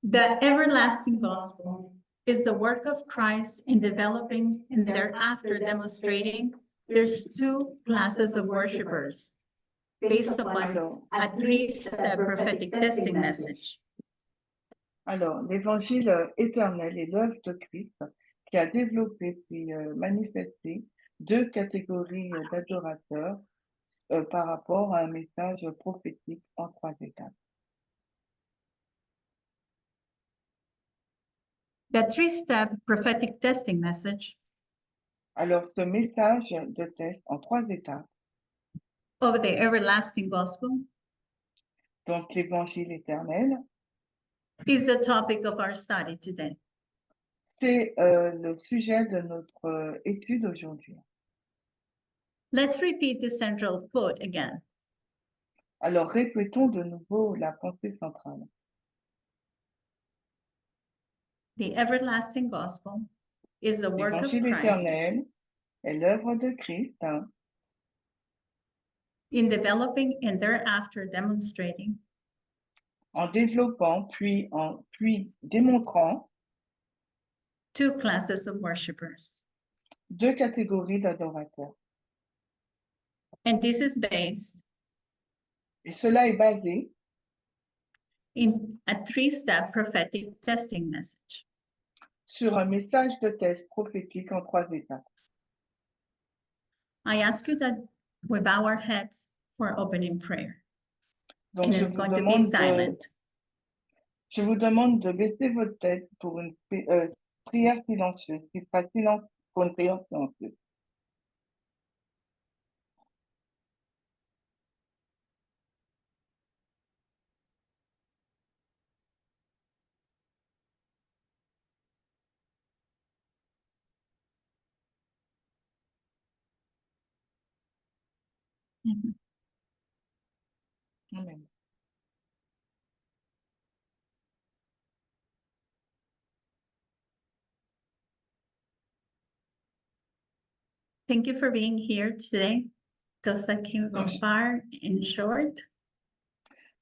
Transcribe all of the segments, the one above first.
The everlasting gospel is the work of Christ in developing and thereafter demonstrating there's two classes of worshipers based upon a three-step prophetic testing message. Alors, l'évangile éternel est l'œuvre de Christ qui a développé puis manifesté deux catégories d'adorateurs par rapport à un message prophétique en trois étapes. The three-step prophetic testing message Alors, ce message de test en trois étapes, of the everlasting gospel, donc l'évangile éternel, is the topic of our study today. c'est le sujet de notre étude aujourd'hui. Let's repeat the central quote again. Alors, répétons de nouveau la pensée centrale. The everlasting gospel is the work of L'évangile Christ éternel est l'œuvre de Christ in developing and thereafter demonstrating en développant puis démontrant two classes of worshipers. deux catégories d'adorateurs. And this is based Et cela est basé in a three-step prophetic testing message. sur un message de test prophétique en trois étapes. I ask you that we bow our heads for opening prayer. Donc, And it's going to be silent. Je vous demande de baisser votre tête pour une prière silencieuse, qui sera pour une prière silencieuse. Mhm. Amen. Thank you for being here today. Those that came from far and short.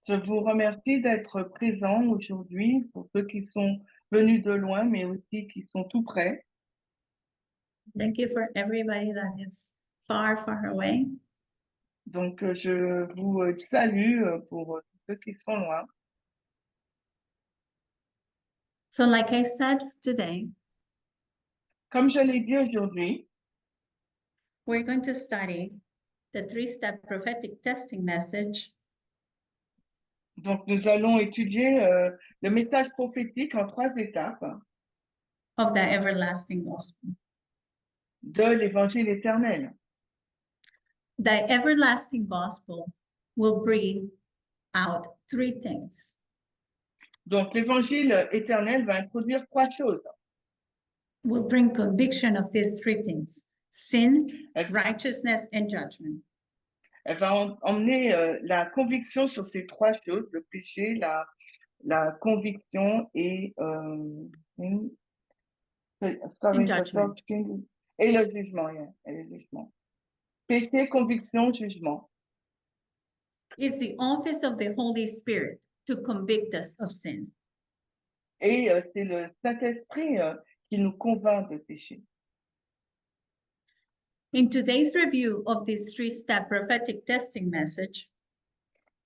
Je vous remercie d'être présents aujourd'hui pour ceux qui sont venus de loin, mais aussi qui sont tout près. Thank you for everybody that is far, far away. Donc, je vous salue pour ceux qui sont loin. So like I said today, Comme je l'ai dit aujourd'hui, we're going to study the three-step prophetic testing message donc nous allons étudier le message prophétique en trois étapes of the everlasting gospel. de l'évangile éternel. The everlasting gospel will bring out three things. Donc, l'évangile éternel va introduire trois choses. Will bring conviction of these three things: sin, righteousness, and judgment. Elle va emmener la conviction sur ces trois choses, le péché, la conviction et judgment. Et le jugement. Yeah, et le jugement. Péché, conviction, jugement. It's the office of the Holy Spirit to convict us of sin. Et c'est le Saint-Esprit qui nous convainc de péché. In today's review of this three-step prophetic testing message,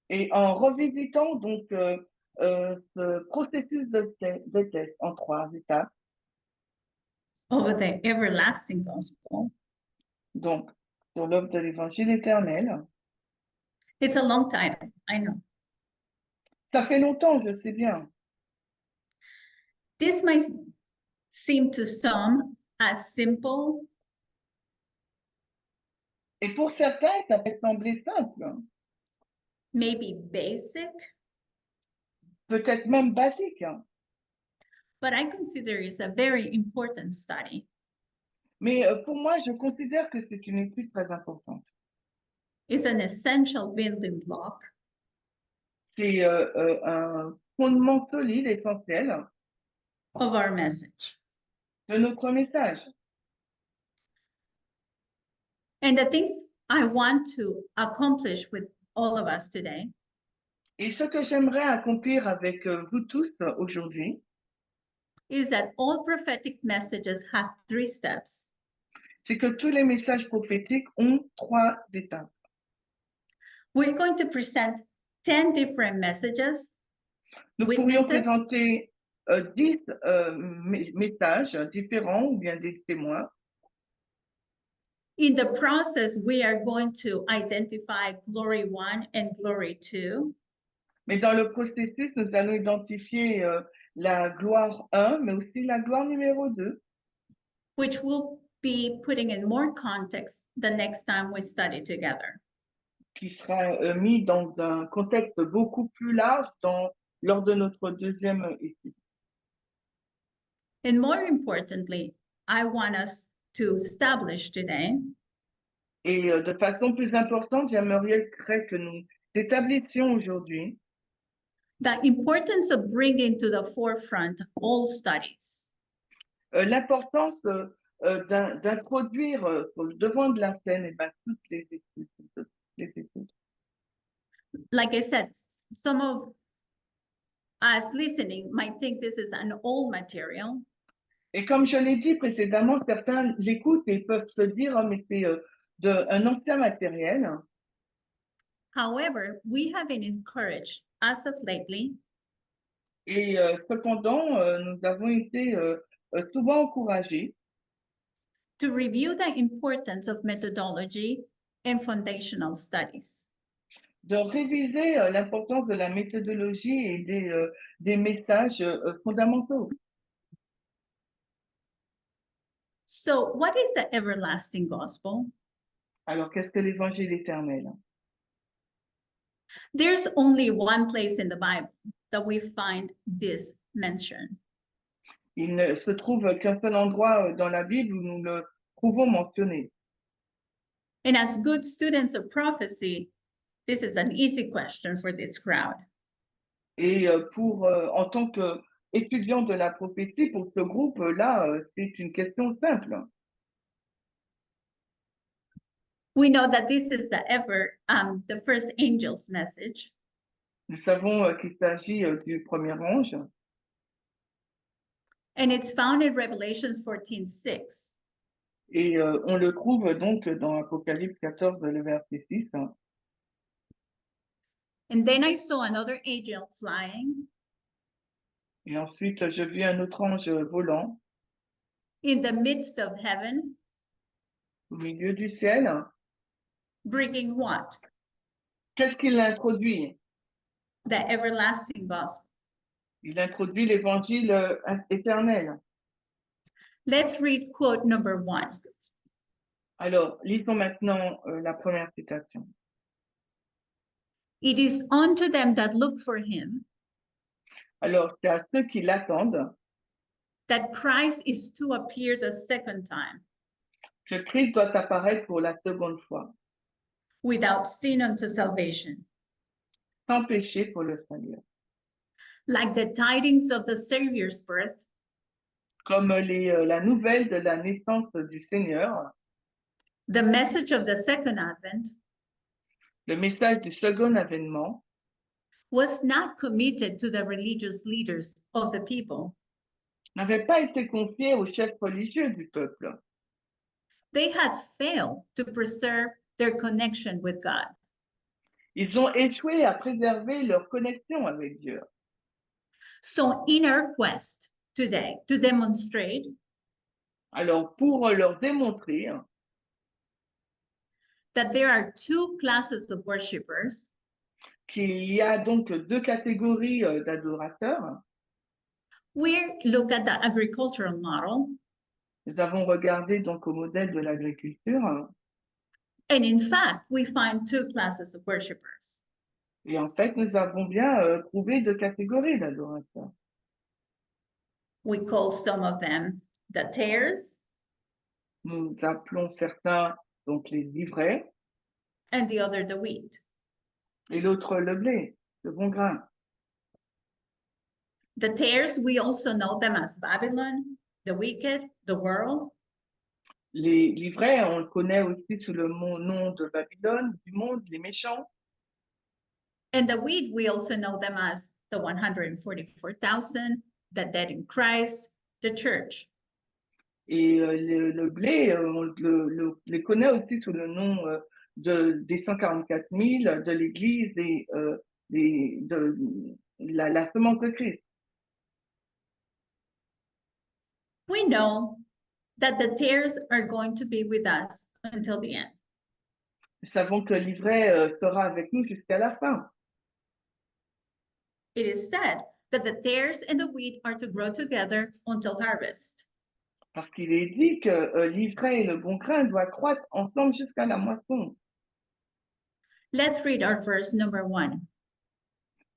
Et en revisitant donc ce processus de test en trois étapes, over the everlasting gospel, donc sur l'œuvre de l'évangile éternel, it's a long title, I know. ça fait longtemps, je sais bien. This might seem to some as simple Et pour certains, ça peut sembler simple, maybe basic, peut-être même basique, but I consider it's a very important study. mais pour moi, je considère que c'est une étude très importante. It's an essential building block C'est un fondement solide, essentiel of our message. de notre message. And the things I want to accomplish with all of us today Et ce que j'aimerais accomplir avec vous tous aujourd'hui, is that all prophetic messages have 3 steps. c'est que tous les messages prophétiques ont 3 étapes. We're going to present 10 different messages, Nous pourrions witnesses, présenter 10 messages différents ou bien des témoins. in the process, we are going to identify glory 1 and glory 2. Mais dans le processus, nous allons identifier la gloire 1, mais aussi la gloire numéro 2, which we'll be putting in more context the next time we study together. qui sera mis dans un contexte beaucoup plus large lors de notre deuxième étude. And more importantly, I want us to establish today Et de façon plus importante, j'aimerais que nous établissions aujourd'hui the importance of bringing to the forefront all studies. l'importance d'introduire sur le devant de la scène toutes les études. Like I said, some of us listening might think this is an old material, Et comme je l'ai dit précédemment, certains l'écoutent et peuvent se dire, oh, mais c'est un ancien matériel. however, we have been encouraged as of lately Et cependant, nous avons été souvent encouragés to review the importance of methodology and foundational studies. de réviser l'importance de la méthodologie et des messages fondamentaux. So, what is the everlasting gospel? Alors, qu'est-ce que l'évangile éternel? There's only one place in the Bible that we find this mention. Il ne se trouve qu'un seul endroit dans la Bible où nous le trouvons mentionné. And as good students of prophecy, this is an easy question for this crowd. Et en tant qu'étudiant de la prophétie, pour ce groupe-là, c'est une question simple. We know that this is the first angel's message. Nous savons qu'il s'agit du premier ange And it's found in Revelations 14:6. et on le trouve donc dans Apocalypse 14, le verset 6. And then I saw another angel flying Et ensuite, je vis un autre ange volant in the midst of heaven, au milieu du ciel. bringing what? Qu'est-ce qu'il introduit? The everlasting gospel. Il introduit l'évangile éternel. Let's read quote number 1. Alors, lisons maintenant la première citation. It is unto them that look for him Alors, c'est à ceux qui l'attendent that Christ is to appear the second time que Christ doit apparaître pour la seconde fois, without sin unto salvation, sans péché pour le salut. like the tidings of the Savior's birth, Comme la nouvelle de la naissance du Seigneur, the message of the second advent le message du second avènement was not committed to the religious leaders of the people. n'avait pas été confié aux chefs religieux du peuple. They had failed to preserve their connection with God. Ils ont échoué à préserver leur connexion avec Dieu. So in our quest today to demonstrate Alors, pour leur démontrer that there are 2 classes of worshipers, qu'il y a donc 2 catégories d'adorateurs, we look at the agricultural model. nous avons regardé donc au modèle de l'agriculture And in fact, we find 2 classes of worshipers. et en fait, nous avons bien trouvé 2 catégories d'adorateurs. We call some of them the tares Nous appelons certains donc les livrets and the other the wheat. et l'autre le blé, le bon grain. The tares, we also know them as Babylon, the wicked, the world. Les livrets, on le connaît aussi sous le nom de Babylone, du monde, les méchants. And the wheat, we also know them as the 144,000, the dead in Christ, the church. Et le blé, on les connaît aussi sous le nom des 144 000, de l'Église et de la semence de Christ. We know that the tares are going to be with us until the end. Nous savons que l'ivraie sera avec nous jusqu'à la fin. It is said that the tares and the wheat are to grow together until harvest. Parce qu'il est dit que l'ivraie et le bon grain doivent croître ensemble jusqu'à la moisson. Let's read our verse number 1.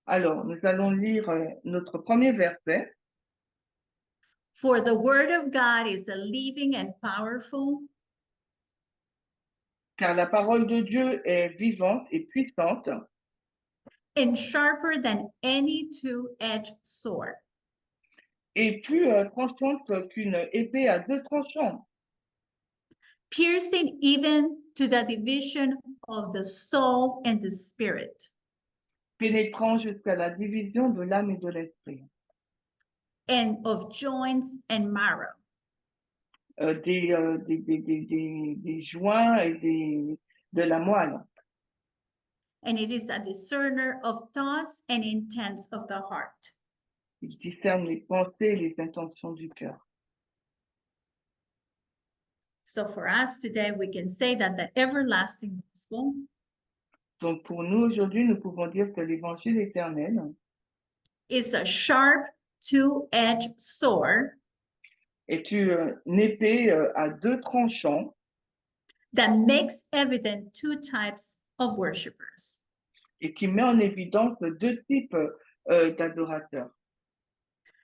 Alors, nous allons lire notre premier verset. For the word of God is a living and powerful, Car la parole de Dieu est vivante et puissante and sharper than any two-edged sword, et plus tranchante qu'une épée à deux tranchants, piercing even to the division of the soul and the spirit, pénétrant jusqu'à la division de l'âme et de l'esprit, and of joints and marrow, des joints et de la moelle. and it is a discerner of thoughts and intents of the heart. Il discerne les pensées et les intentions du cœur. So for us today, we can say that the everlasting gospel Donc pour nous aujourd'hui, nous pouvons dire que l'évangile éternel is a sharp two-edged sword est une épée à deux tranchants that makes evident two types of worshipers. et qui met en évidence deux types d'adorateurs.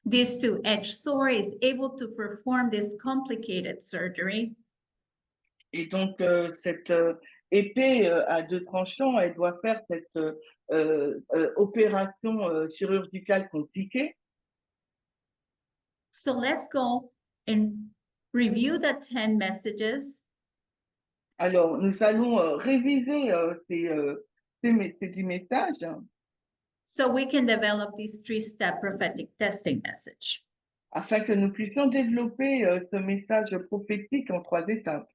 This two-edged sword is able to perform this complicated surgery Et donc, cette épée à deux tranchants, elle doit faire cette opération chirurgicale compliquée. So let's go and review the 10 messages Alors, nous allons réviser ces 10 messages so we can develop this three-step prophetic testing message. afin que nous puissions développer ce message prophétique en 3 étapes.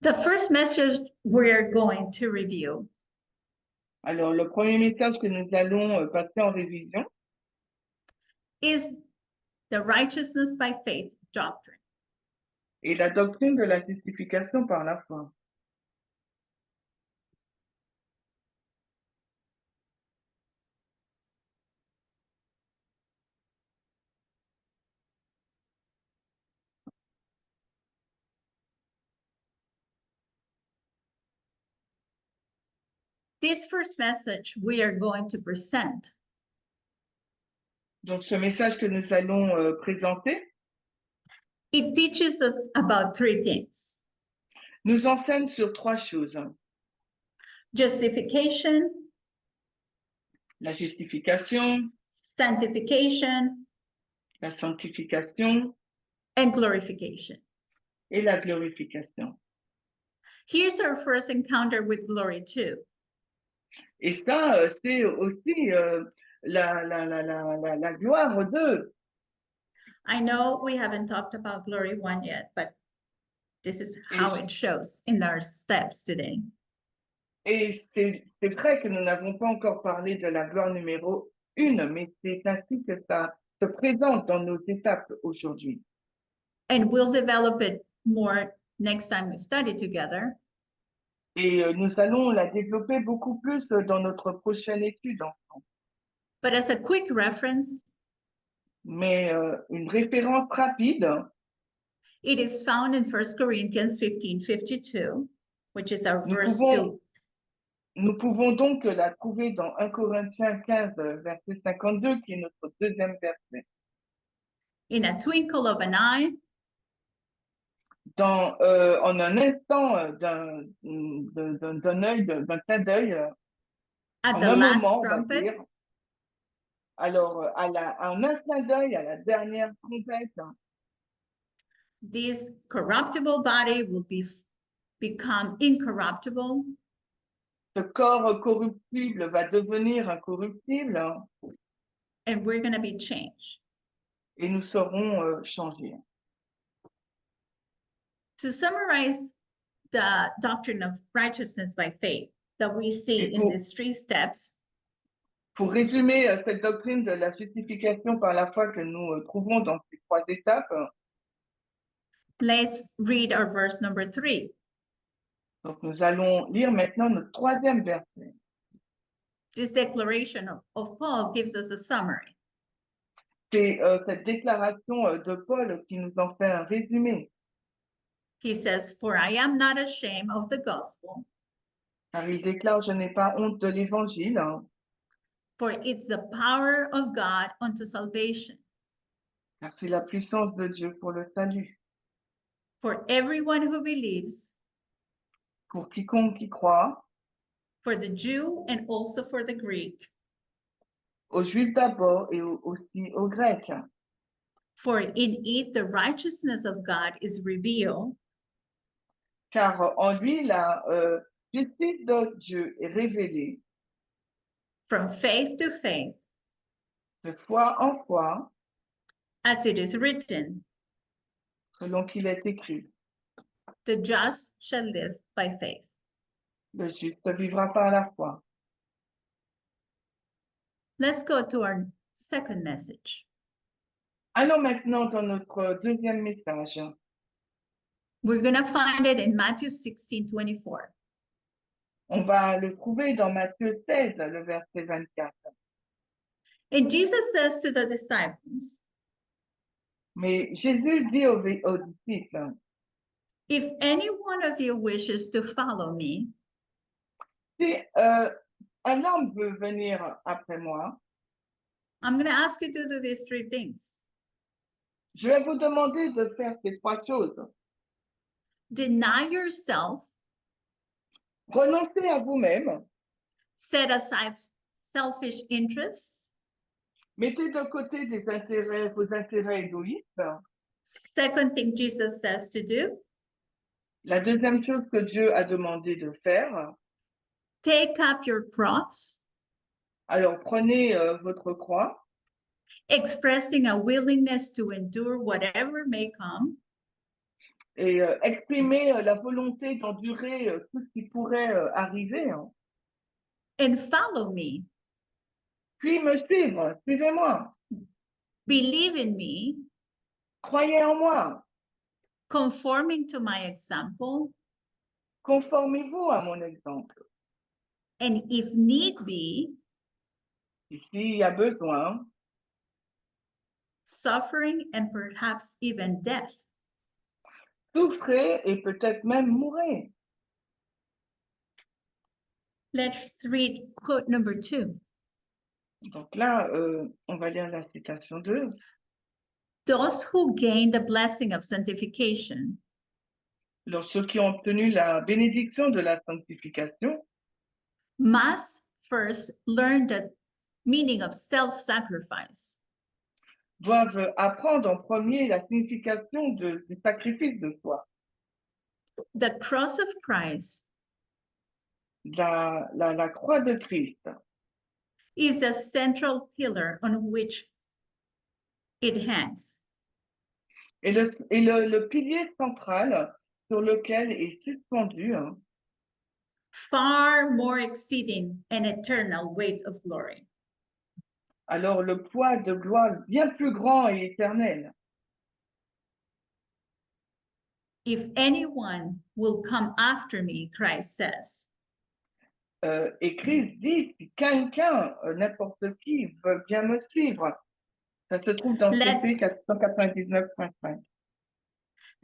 The first message we're going to review Alors, le premier message que nous allons passer en révision is the righteousness by faith doctrine. est la doctrine de la justification par la foi. This first message we are going to present Donc, ce message que nous allons présenter it teaches us about three things: nous enseigne sur 3 choses. justification, La justification, sanctification, la sanctification and glorification. et la glorification. Here's our first encounter with glory too. Et ça, c'est aussi la gloire d'eux. I know we haven't talked about glory 1 yet, but this is how it shows in our steps today. Et c'est vrai que nous n'avons pas encore parlé de la gloire numéro 1, mais c'est ainsi que ça se présente dans nos étapes aujourd'hui. And we'll develop it more next time we study together. Et nous allons la développer beaucoup plus dans notre prochaine étude ensemble. But as a quick reference, Mais une référence rapide, it is found in 1 Corinthians 15:52, which is our nous verse pouvons, 2. nous pouvons donc la trouver dans 1 Corinthiens 15, verset 52, qui est notre deuxième verset. In a twinkle of an eye, En un instant d'un œil, d'un clin d'œil, at en the un last moment, on va trumpet, dire. Alors, en un clin d'œil, à la dernière trompette, this corruptible body will become incorruptible, ce corps corruptible va devenir incorruptible and we're going to be changed. et nous serons changés. To summarize the doctrine of righteousness by faith that we see Et in pour- these 3 steps, Pour résumer cette doctrine de la justification par la foi que nous trouvons dans ces 3 étapes, let's read our verse number 3. donc nous allons lire maintenant notre 3e verset. This declaration of Paul gives us a summary. C'est cette déclaration de Paul qui nous en fait un résumé, He says, "For I am not ashamed of the gospel, car il déclare, je n'ai pas honte de l'évangile, for it's the power of God unto salvation car c'est la puissance de Dieu pour le salut, for everyone who believes, pour quiconque y croit, for the Jew and also for the Greek. aux Juifs d'abord et aussi aux Grecs. For in it the righteousness of God is revealed Car en lui, la justice de Dieu est révélée from faith to faith, de foi en foi, as it is written, selon qu'il est écrit. the just shall live by faith." Le juste vivra par la foi. Let's go to our second message. Allons maintenant dans notre 2e message. We're going to find it in Matthew 16:24. On va le trouver dans Matthieu 16, le verset 24. And Jesus says to the disciples, Mais Jésus dit aux disciples, "If any one of you wishes to follow me, si un homme veut venir après moi, I'm going to ask you to do these 3 things. je vais vous demander de faire ces 3 choses. Deny yourself, Renoncez à vous-même, set aside selfish interests. mettez de côté vos intérêts égoïstes. Second thing Jesus says to do, La 2e chose que Dieu a demandé de faire, take up your cross, alors prenez votre croix, expressing a willingness to endure whatever may come, et exprimez la volonté d'endurer tout ce qui pourrait arriver. and follow me. Puis me suivre, suivez-moi, Believe in me, croyez en moi, conforming to my example, conformez-vous à mon exemple. and if need be, Et s'il y a besoin, suffering and perhaps even death. souffrez et peut-être même mourrez. Let's read quote number 2. Donc là, on va lire la citation 2. Those who gain the blessing of sanctification Alors, ceux qui ont obtenu la bénédiction de la sanctification must first learn the meaning of self-sacrifice. doivent apprendre en premier la signification du sacrifice de soi. The cross of Christ La croix de Christ is a central pillar on which it hangs. est le pilier central sur lequel est suspendu Far more exceeding an eternal weight of glory. alors le poids de gloire bien plus grand et éternel. If anyone will come after me, Christ says, Et Christ dit, si quelqu'un, n'importe qui, veut bien me suivre, ça se trouve dans CP 499.5.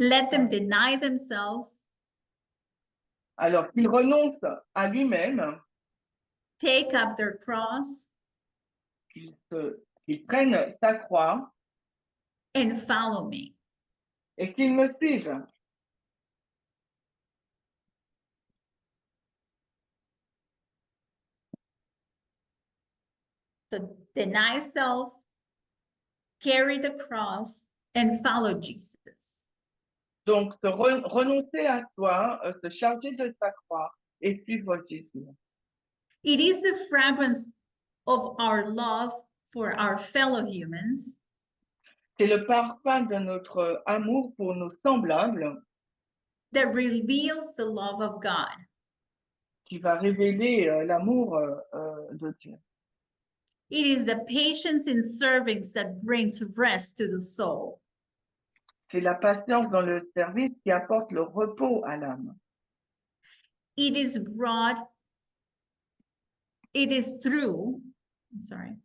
let them deny themselves, Alors qu'il renonce à lui-même, take up their cross, qu'il prenne sa croix and follow me. et qu'il me suive. So deny self, carry the cross, and follow Jesus. Donc, renoncer à soi, se charger de sa croix et suivre Jésus. It is the fragrance of our love for our fellow humans C'est le parfum de notre amour pour nos semblables that reveals the love of God. qui va révéler l'amour de Dieu. It is the patience in servings that brings rest to the soul. C'est la patience dans le service qui apporte le repos à l'âme. It is broad. It is through. I'm sorry.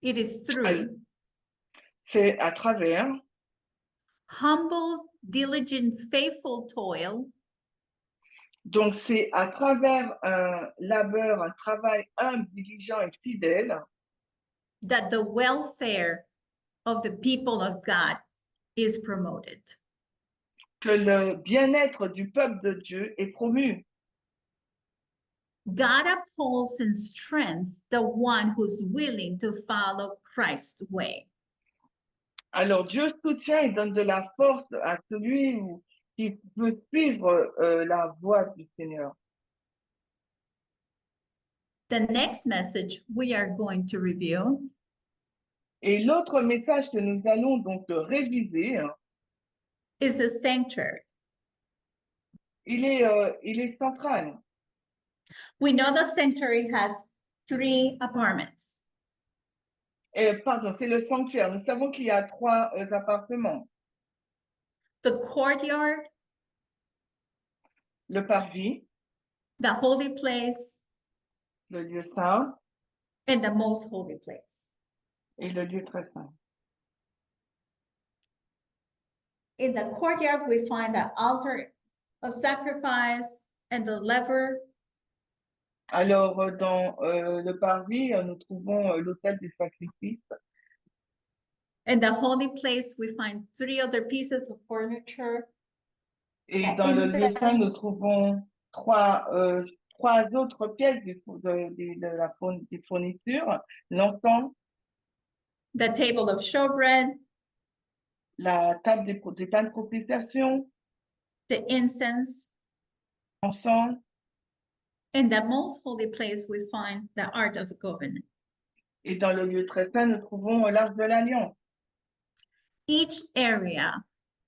It is through C'est à travers humble, diligent, faithful toil Donc, c'est à travers un labeur, un travail humble, diligent et fidèle that the welfare of the people of God is promoted. que le bien-être du peuple de Dieu est promu. God upholds and strengthens the one who's willing to follow Christ's way. Alors, Dieu soutient et donne de la force à celui qui veut suivre la voie du Seigneur. The next message we are going to review Et l'autre message que nous allons donc réviser, is the sanctuary. il est central. We know the sanctuary has 3 apartments. Pardon, c'est le sanctuaire. Nous savons qu'il y a 3 appartements. The courtyard, Le parvis, the holy place, le lieu saint and the most holy place. et le lieu très saint. In the courtyard, we find the altar of sacrifice and the laver. Alors, dans le parvis, nous trouvons l'autel des sacrifices. In the holy place, we find 3 other pieces of furniture. Et Yeah, dans le lieu saint, nous incense. trouvons trois autres pièces des fournitures, l'encens, The table of showbread, la table des pains de propitiation, the incense. l'encens. In the most holy place, we find the Ark of the Covenant. Et dans le lieu très saint, nous trouvons l'arche de l'Alliance. Each area,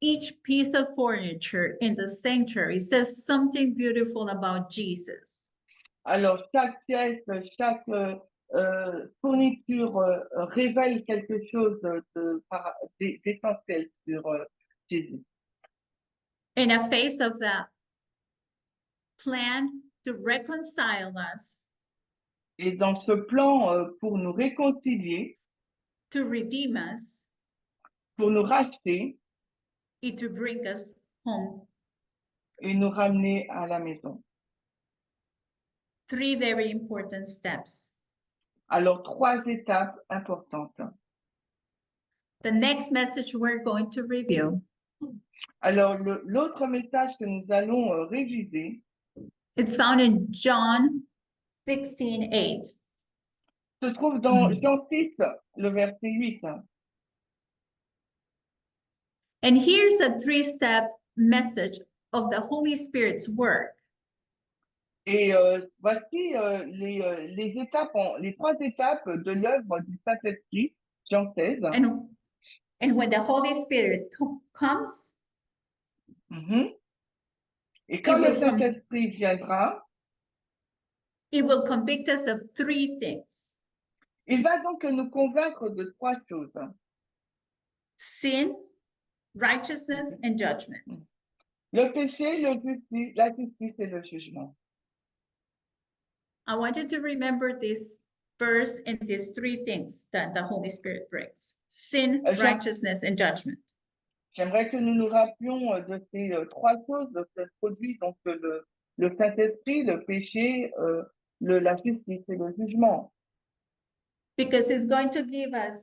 each piece of furniture in the sanctuary says something beautiful about Jesus. Alors, chaque pièce, chaque fourniture révèle quelque chose d'essentiel sur Jésus. In a face of the plan to reconcile us, Et dans ce plan pour nous réconcilier, to redeem us, pour nous racheter and to bring us home. et nous ramener à la maison. 3 very important steps. Alors, 3 étapes importantes. The next message we're going to review, Alors, l'autre message que nous allons réviser it's found in John 16:8. se trouve dans Jean 6, le verset 8. And here's a 3-step message of the Holy Spirit's work. Et voici les étapes, les 3 étapes de l'œuvre du Saint-Esprit, Jean 16. And when the Holy Spirit comes, Et quand It le will come- Saint-Esprit viendra, it will convict us of 3 things: il va donc nous convaincre de 3 choses. sin, righteousness, and judgment. Le péché, la justice et le jugement. I want you to remember this verse and these 3 things that the Holy Spirit brings: sin, righteousness, and judgment. J'aimerais que nous nous rappelions de ces 3 choses, de ce produit, donc le Saint-Esprit, le péché, la justice et le jugement. Because it's going to give us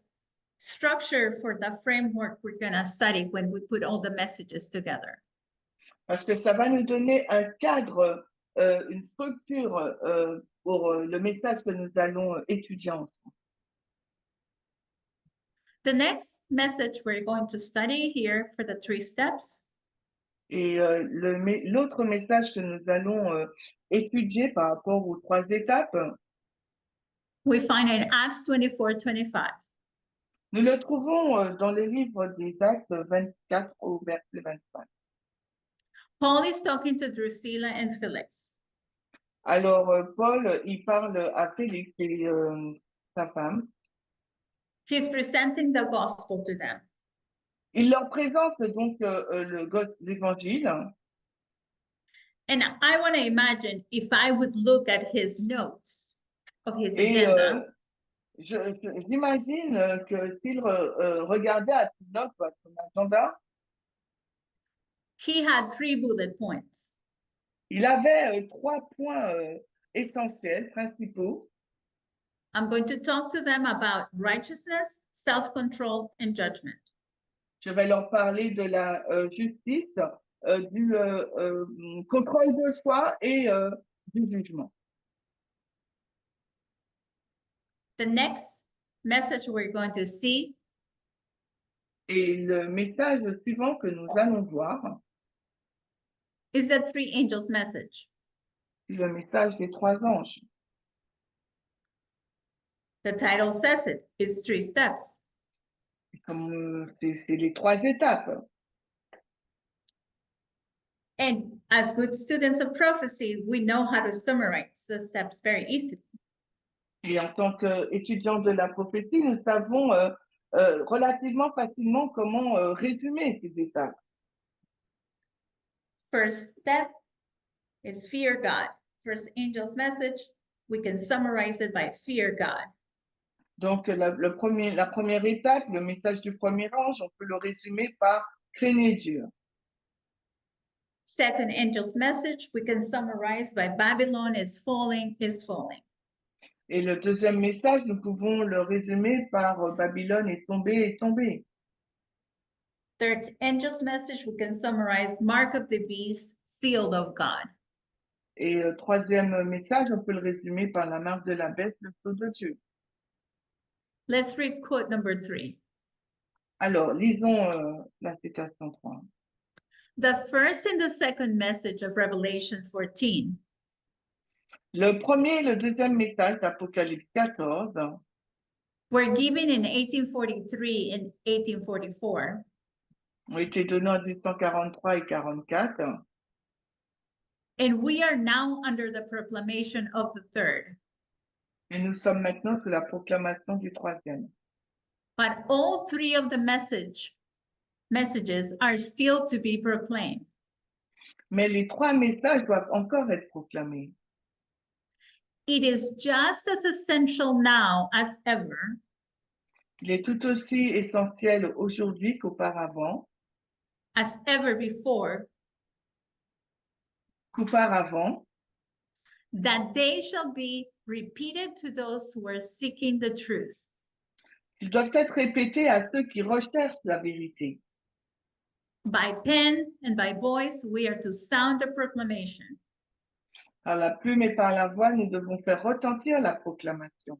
structure for the framework we're going to study when we put all the messages together. Parce que ça va nous donner un cadre, une structure pour le message que nous allons étudier ensemble. The next message we're going to study here for the 3 steps Et l'autre message que nous allons étudier par rapport aux 3 étapes, We find it in Acts 24:25. Nous le trouvons dans les livres des Actes 24 au verset 25. Paul is talking to Drusilla and Felix. Alors, Paul, il parle à Félix et sa femme. He's presenting the gospel to them. Il leur présente donc l'évangile. And I want to imagine if I would look at his notes of his Et agenda, j'imagine que s'il regardait à ses notes ou à son agenda, he had 3 bullet points. il avait 3 points essentiels, principaux. I'm going to talk to them about righteousness, self-control, and judgment. Je vais leur parler de la justice, du contrôle de soi et du jugement. The next message we're going to see Et le message suivant que nous allons voir, is the 3 angels message. c'est le message des 3 anges. The title says it, it's 3 steps. Comme c'est les 3 étapes. And as good students of prophecy, we know how to summarize the steps very easily. Et en tant qu'étudiants de la prophétie, nous savons relativement facilement comment résumer ces étapes. First step is fear God. First angel's message, we can summarize it by fear God. Donc, la première étape, le message du premier ange, on peut le résumer par craignez Dieu. Second angel's message, we can summarize by Babylon is falling, is falling. Et le deuxième message, nous pouvons le résumer par Babylone est tombée. Third angel's message, we can summarize mark of the beast, sealed of God. Et troisième message, on peut le résumer par la marque de la bête, le sceau de Dieu. Let's read quote number 3. Alors, lisons la citation 3. The first and the second message of Revelation 14 Le premier et le deuxième message d'Apocalypse 14 were given in 1843 and 1844. ont été donnés en 1843 et 44. And we are now under the proclamation of the third. Et nous sommes maintenant sous la proclamation du troisième. But all 3 of the messages are still to be proclaimed. Mais les 3 messages doivent encore être proclamés. It is just as essential now as ever Il est tout aussi essentiel aujourd'hui qu'auparavant, that they shall be repeated to those who are seeking the truth. Ils doivent être répétés à ceux qui recherchent la vérité. By pen and by voice, we are to sound the proclamation. Par la plume et par la voix, nous devons faire retentir la proclamation.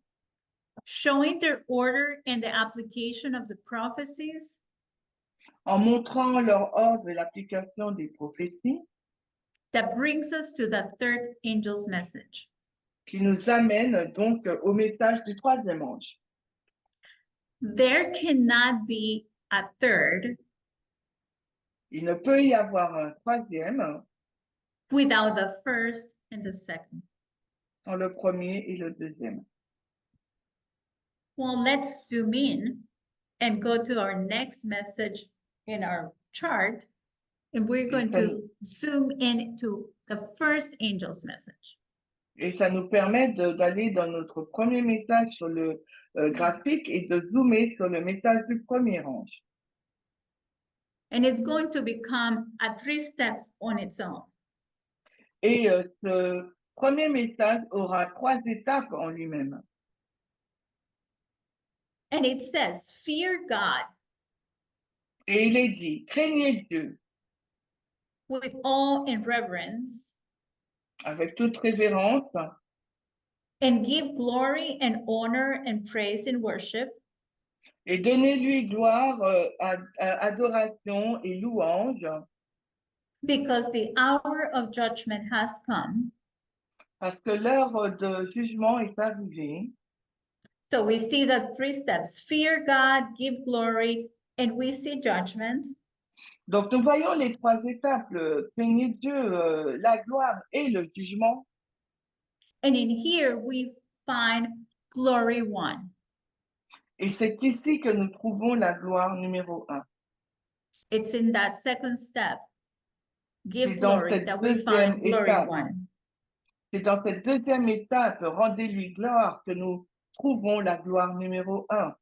Showing their order and the application of the prophecies. En montrant leur ordre et l'application des prophéties. That brings us to the third angel's message. Qui nous amène donc au message du troisième ange. There cannot be a third. Il ne peut y avoir un troisième. Without the first and the second. Sans le premier et le deuxième. Well, let's zoom in and go to our next message in our chart. And we're going to zoom in to the first angel's message. Et ça nous permet d'aller dans notre premier message sur le graphique et de zoomer sur le message du premier ange. And it's going to become a 3 steps on its own. Et ce premier message aura 3 étapes en lui-même. And it says, fear God. Et il est dit, craignez Dieu. With awe and reverence. Avec toute révérence. And give glory and honor and praise and worship. Et donnez-lui gloire, adoration et louange. Because the hour of judgment has come. Parce que l'heure de jugement est arrivée. So we see the three steps: fear God, give glory, and we see judgment. Donc, nous voyons les trois étapes, craigner Dieu, la gloire et le jugement. And in here we find glory 1. Et c'est ici que nous trouvons la gloire numéro 1. It's in that second step, give C'est dans glory, cette that we deuxième find glory étape. 1. C'est dans cette deuxième étape, rendez-lui gloire, que nous trouvons la gloire numéro 1.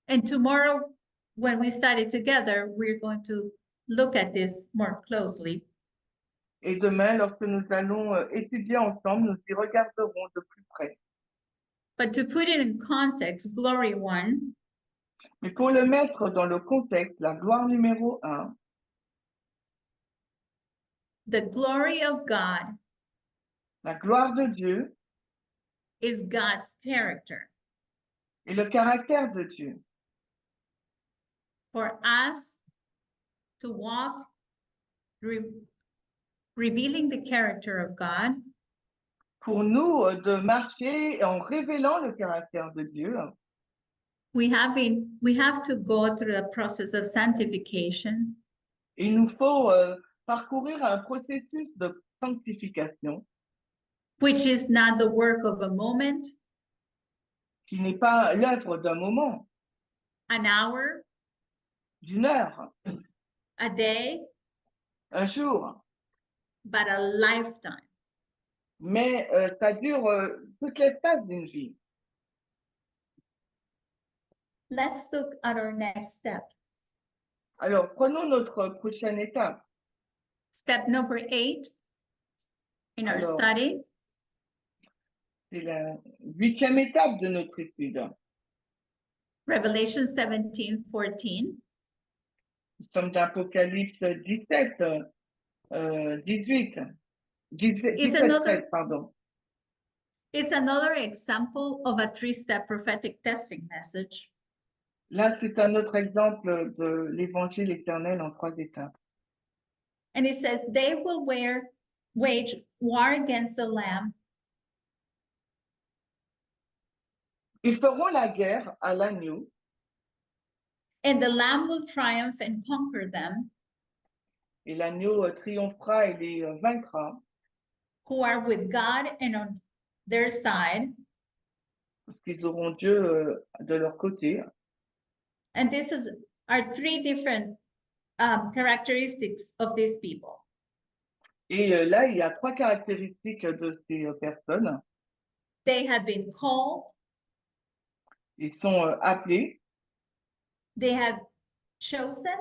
And tomorrow, when we study together, we're going to look at this more closely. Et demain, lorsque nous allons étudier ensemble, nous y regarderons de plus près. But to put it in context, glory 1 Mais pour le mettre dans le contexte, la gloire numéro 1, the glory of God la gloire de Dieu is God's character. et le caractère de Dieu. For us to walk, revealing the character of God, Pour nous, de marcher en révélant le caractère de Dieu, we have to go through the process of sanctification, il nous faut parcourir un processus de sanctification which is not the work of a moment, qui n'est pas l'œuvre d'un moment, an hour, d'une heure, a day, un jour, but a lifetime. mais ça dure toutes les phases d'une vie. Let's look at our next step. Alors, prenons notre prochaine étape. Step number 8 in our Alors, study. C'est la 8e étape de notre étude. Revelation 17:14. Nous sommes d'Apocalypse 17, 18, 17, 13, pardon. It's another example of a three-step prophetic testing message. Là, c'est un autre exemple de l'évangile éternel en 3 étapes. And it says, they will wage war against the Lamb. Ils feront la guerre à l'agneau. And the Lamb will triumph and conquer them. Et l'agneau triomphera et les vaincra. Who are with God and on their side. Parce qu'ils auront Dieu de leur côté. And this are 3 different characteristics of these people. Et là, il y a 3 caractéristiques de ces personnes. They have been called. Ils sont appelés. They have chosen.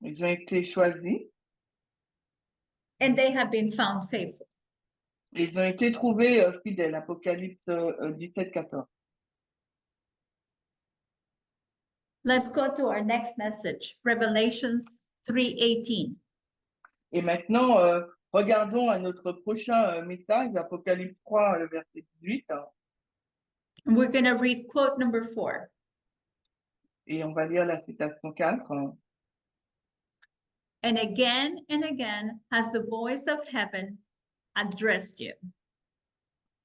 Ils ont été choisis. And they have been found faithful. Ils ont été trouvés fidèles. Apocalypse 17, 14. Let's go to our next message, Revelations 3:18. Et maintenant, regardons à notre prochain message, Apocalypse 3, le verset 18. And we're going to read quote number 4. Et on va lire la citation 4. And again has the voice of heaven addressed you.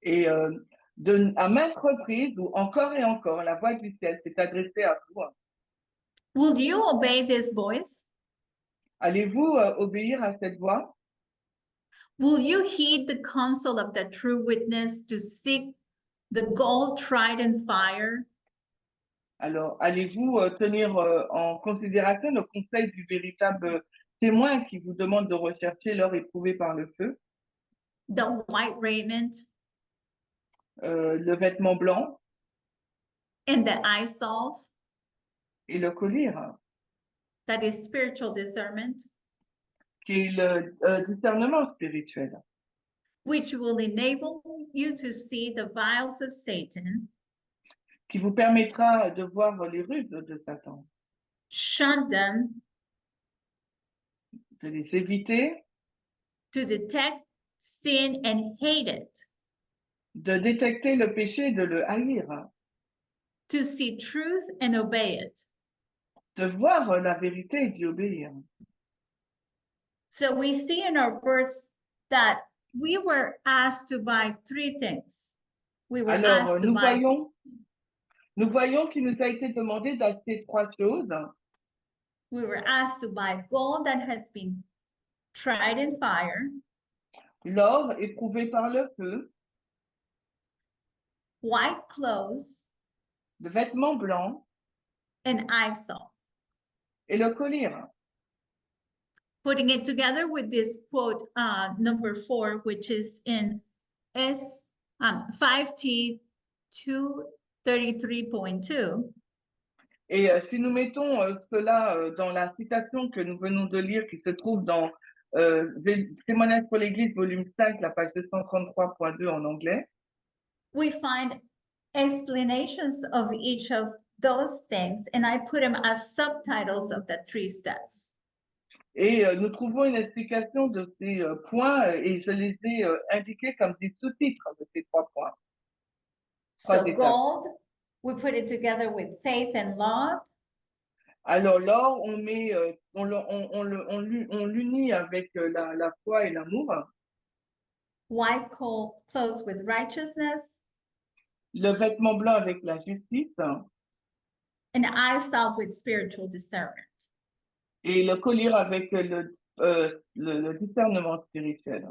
Et à maintes reprises, ou encore et encore, la voix du ciel s'est adressée à vous. Will you obey this voice? Allez-vous obéir à cette voix? Will you heed the counsel of the true witness to seek the gold tried in fire? Alors, allez-vous tenir en considération le conseil du véritable témoin qui vous demande de rechercher l'or éprouvé par le feu? The white raiment Le vêtement blanc and the eye salve, et le collier, that is spiritual discernment, qui est le discernement spirituel, which will enable you to see the vials of Satan, qui vous permettra de voir les ruses de Satan, shun them, de les éviter, to detect sin and hate it, de détecter le péché et de le haïr, to see truth and obey it. de voir la vérité et d'y obéir. So we see in our verse that we were asked to buy 3 things. We were Alors, asked to nous buy voyons Nous voyons qu'il nous a été demandé d'acheter 3 choses. We were asked to buy gold that has been tried in fire, L'or éprouvé par le feu, white clothes, le vêtement blanc and eye salt. et le collier. Putting it together with this quote, number 4, which is in 5T 233.2. Et si nous mettons cela dans la citation que nous venons de lire, qui se trouve dans Témoignage pour l'Église, volume 5, la page 233.2 en anglais, We find explanations of each of those things, and I put them as subtitles of the 3 steps. et nous trouvons une explication de ces points et je les ai indiqués comme des sous-titres de ces 3 points. So Trois étapes. gold, we put it together with faith and love. Alors l'or, on met, on l'unit avec la foi et l'amour. White clothes with righteousness, Le vêtement blanc avec la justice and eye salve with spiritual discernment. et le collier avec le discernement spirituel.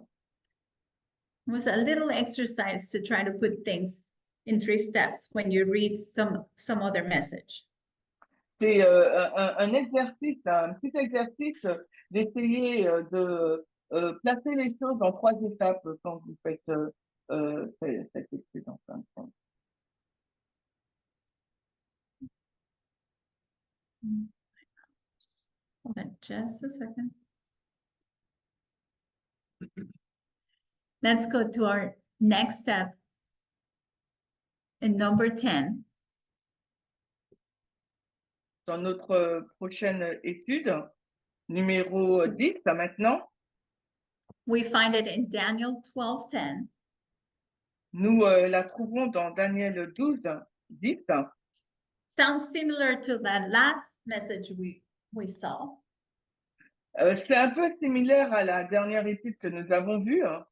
It was a little exercise to try to put things in 3 steps when you read some other message. C'est un exercice, un petit exercice d'essayer de placer les choses en 3 étapes quand vous faites cette étude en fin de compte. Hold on just a second. Let's go to our next step. In number 10, Dans notre prochaine étude, numéro 10 maintenant, we find it in Daniel 12:10. nous la trouvons dans Daniel 12, 10. Sounds similar to the last message we saw. C'est un peu similaire à la dernière étude que nous avons vue. Hein.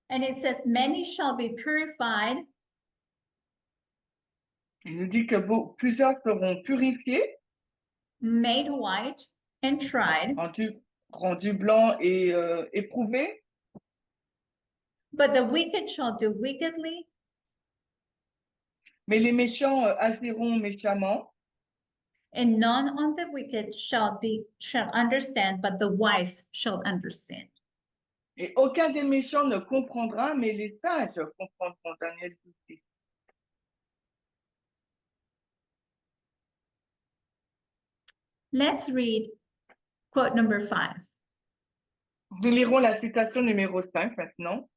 And it says, many shall be purified, Il nous dit que plusieurs seront purifiés, made white, and tried, rendus blancs et éprouvés, but the wicked shall do wickedly, mais les méchants agiront méchamment. and none of the wicked shall understand, but the wise shall understand. Et aucun des méchants ne comprendra, mais les sages comprendront. Daniel 12. Let's read quote number 5. Nous lirons la citation numéro 5 maintenant.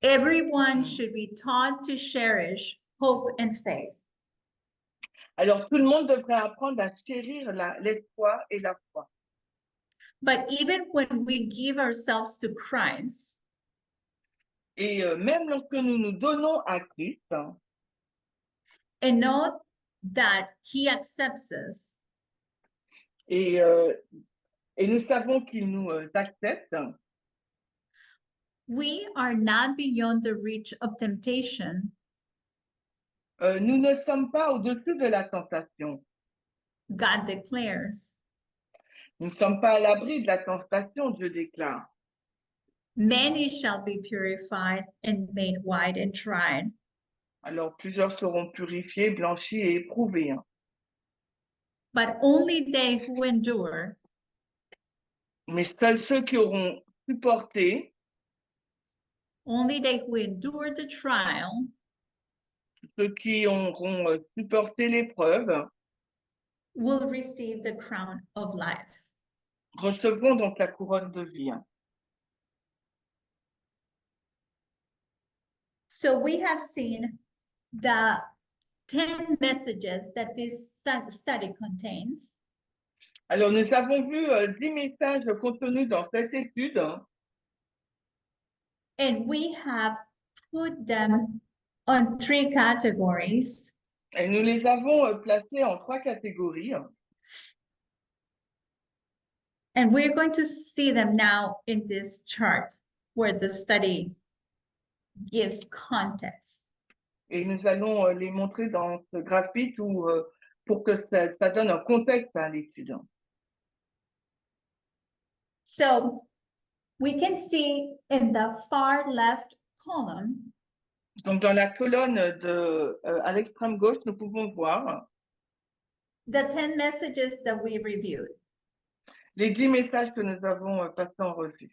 Everyone should be taught to cherish hope and faith. Alors, tout le monde devrait apprendre à chérir l'espoir et la foi. But even when we give ourselves to Christ, Et même lorsque nous nous donnons à Christ, and know that He accepts us, et nous savons qu'il nous accepte, we are not beyond the reach of temptation. Nous ne sommes pas au-dessus de la tentation. God declares, Nous ne sommes pas à l'abri de la tentation, Dieu déclare. many shall be purified and made white and tried. Alors, plusieurs seront purifiés, blanchis et éprouvés. Hein. But only they who endure, Mais seuls ceux qui auront supporté, only they who endure the trial, ceux qui auront supporté l'épreuve, will receive the crown of life. recevront donc la couronne de vie. Hein. So we have seen the 10 messages that this study contains. Alors, nous avons vu 10 messages contenus dans cette étude. Hein. And we have put them on 3 categories. Et nous les avons placés en 3 catégories. Hein. And we're going to see them now in this chart where the study gives context. Et nous allons les montrer dans ce graphique pour que ça donne un contexte à l'étudiant. So we can see in the far left column Donc, dans la colonne à l'extrême gauche, nous pouvons voir the 10 messages that we reviewed. les 10 messages que nous avons passés en revue.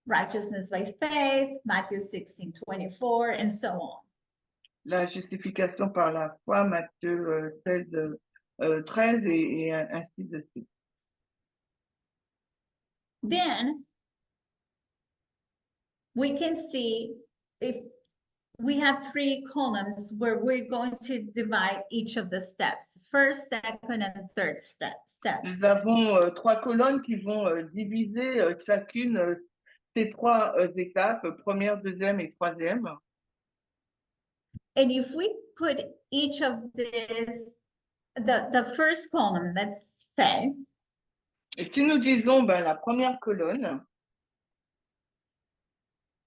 Righteousness by faith, Matthew 16:24, and so on. La justification par la foi, Matthieu 16, 13 et ainsi de suite. Then we can see if we have 3 columns where we're going to divide each of the steps, first, second, and third steps. Nous avons 3 colonnes qui vont diviser chacune ces 3 étapes, première, deuxième et troisième. And if we put each of this, the first column, let's say, Et si nous disons la première colonne,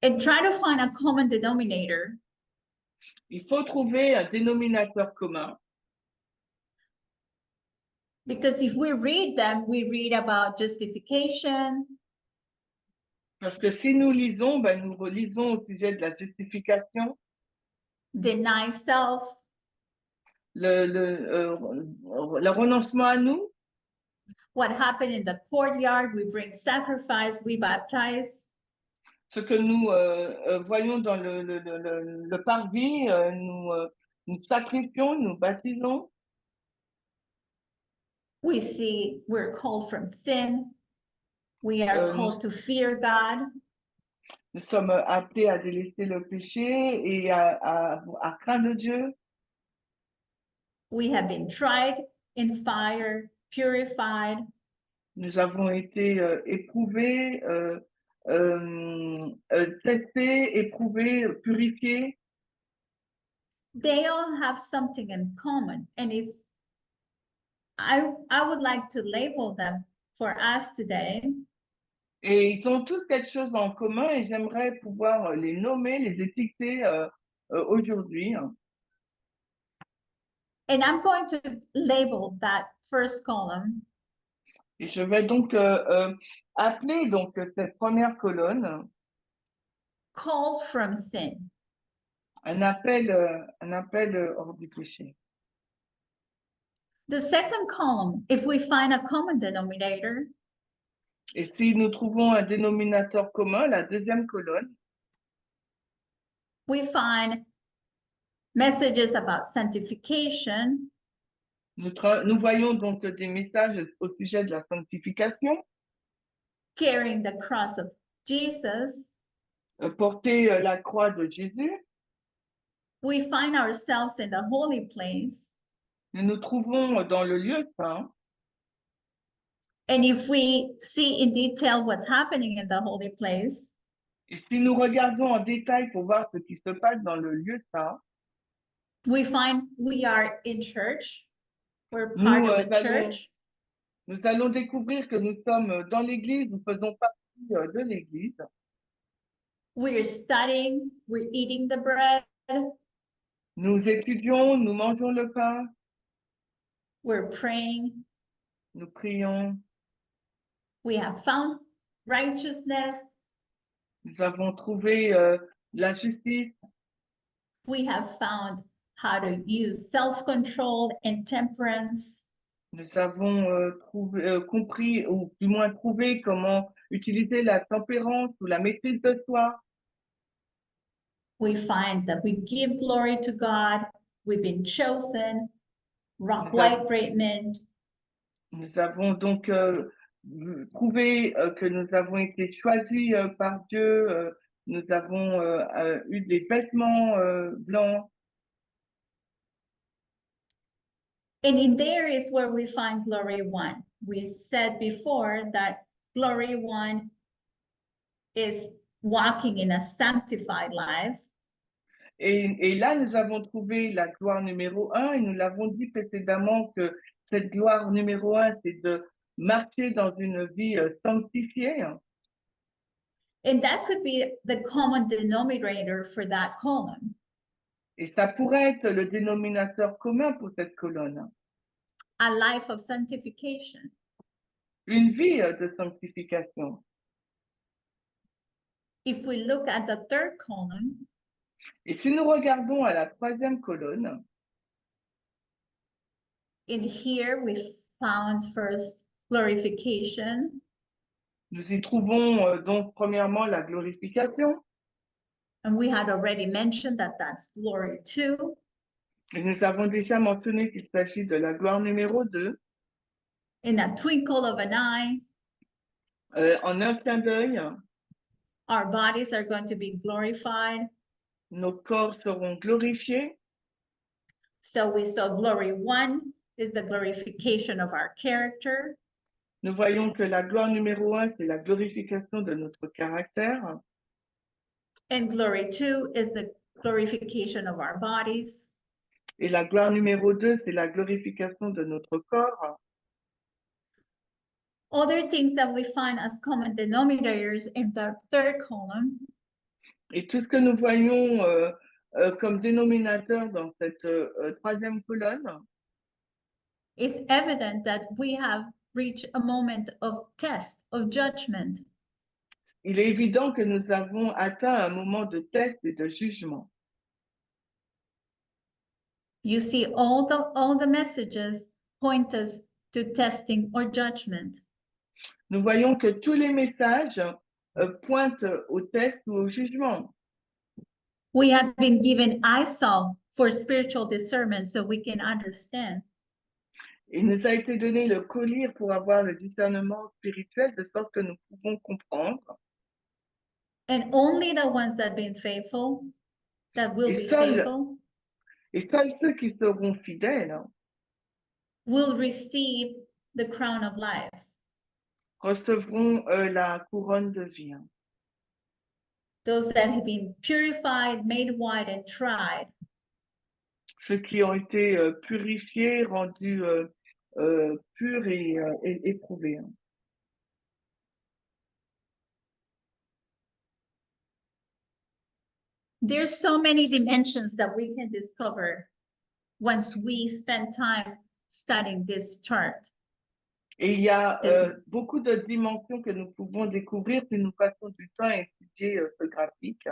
and try to find a common denominator, il faut trouver un dénominateur commun. because if we read them, we read about justification, Parce que si nous lisons, nous relisons au sujet de la justification, deny self, le renoncement à nous, what happened in the courtyard, we bring sacrifice, we baptize. ce que nous voyons dans le parvis, nous sacrifions, nous baptisons. We see we're called from sin. We are called to fear God. Nous sommes appelés à délaisser le péché et à craindre Dieu. We have been tried in fire, purified. Nous avons été éprouvés, testés, éprouvés, purifiés. They all have something in common. And if I would like to label them for us today. Et ils ont tous quelque chose en commun et j'aimerais pouvoir les nommer, les étiqueter aujourd'hui. And I'm going to label that first column. Et je vais donc appeler donc cette première colonne Called from sin. un appel hors du péché. The second column, if we find a common denominator, et si nous trouvons un dénominateur commun, la deuxième colonne, we find messages about sanctification. Nous voyons donc des messages au sujet de la sanctification. Carrying the cross of Jesus. Porter la croix de Jésus. We find ourselves in the holy place. Nous nous trouvons dans le lieu saint. And if we see in detail what's happening in the holy place, et si nous regardons en détail pour voir ce qui se passe dans le lieu saint, we find we are in church. We're part of a church. Nous allons découvrir que nous sommes dans l'église, nous faisons partie de l'église. We're studying, we're eating the bread. Nous étudions, nous mangeons le pain. We're praying. Nous prions. We have found righteousness. Nous avons trouvé la justice. We have found how to use self-control and temperance. Nous avons compris, ou du moins trouvé comment utiliser la tempérance ou la maîtrise de soi. We find that we give glory to God. We've been chosen. White Raymond. Nous avons donc prouvé que nous avons été choisis par Dieu. Nous avons eu des vêtements blancs. And in there is where we find Glory One. We said before that Glory One is walking in a sanctified life. Et là, nous avons trouvé la gloire numéro 1 et nous l'avons dit précédemment que cette gloire numéro 1, c'est de marcher dans une vie sanctifiée. And that could be the common denominator for that column. Et ça pourrait être le dénominateur commun pour cette colonne. a life of sanctification. Une vie de sanctification. If we look at the third column, Et si nous regardons à la troisième colonne, in here we found first glorification, nous y trouvons donc premièrement la glorification. and we had already mentioned that that's glory 2. Et nous avons déjà mentionné qu'il s'agit de la gloire numéro 2. In a twinkle of an eye, En un clin d'œil, our bodies are going to be glorified. nos corps seront glorifiés. So we saw glory 1 is the glorification of our character. Nous voyons que la gloire numéro 1, c'est la glorification de notre caractère. And glory 2 is the glorification of our bodies. Et la gloire numéro 2, c'est la glorification de notre corps. Other things that we find as common denominators in the third column Et tout ce que nous voyons comme dénominateur dans cette troisième colonne, it's evident that we have reached a moment of test, of judgment. il est évident que nous avons atteint un moment de test et de jugement. You see, all the messages point us to testing or judgment. Nous voyons que tous les messages pointent au test ou au jugement. We have been given eyesight for spiritual discernment so we can understand. Il nous a été donné le collier pour avoir le discernement spirituel de sorte que nous pouvons comprendre. And only the ones that have been faithful, that will Et be seuls faithful, ceux qui seront fidèles will receive the crown of life. recevront la couronne de vie. Those that have been purified, made white, and tried, Ceux qui ont été purifiés, rendus purs et éprouvés. there's so many dimensions that we can discover once we spend time studying this chart. Et il y a This- beaucoup de dimensions que nous pouvons découvrir si nous passons du temps à étudier ce graphique.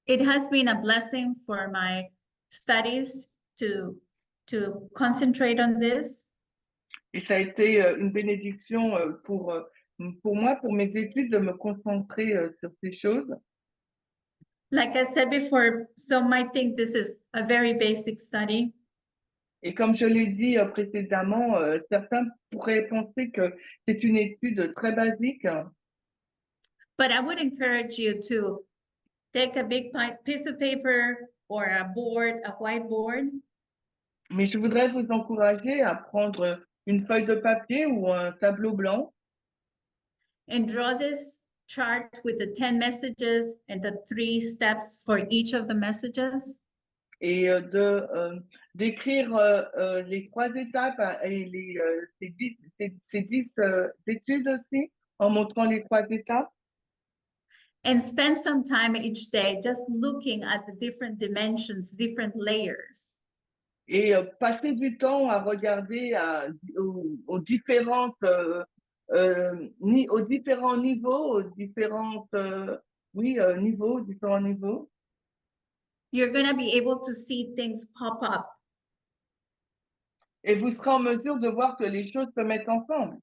It has been a blessing for my studies to concentrate on this. Et ça a été une bénédiction pour moi, pour mes études, de me concentrer sur ces choses. Like I said before, some might think this is a very basic study, Et comme je l'ai dit précédemment, certains pourraient penser que c'est une étude très basique, but I would encourage you to take a big piece of paper or a board, a whiteboard, mais je voudrais vous encourager à prendre une feuille de papier ou un tableau blanc and draw this chart with the 10 messages and the 3 steps for each of the messages. et d'écrire les 3 étapes et ces 10 études aussi, en montrant les 3 étapes. And spend some time each day just looking at the different dimensions, different layers. Et passer du temps à regarder aux différents niveaux, aux différentes, niveaux, différents niveaux. You're going to be able to see things pop up. Et vous serez en mesure de voir que les choses se mettent ensemble.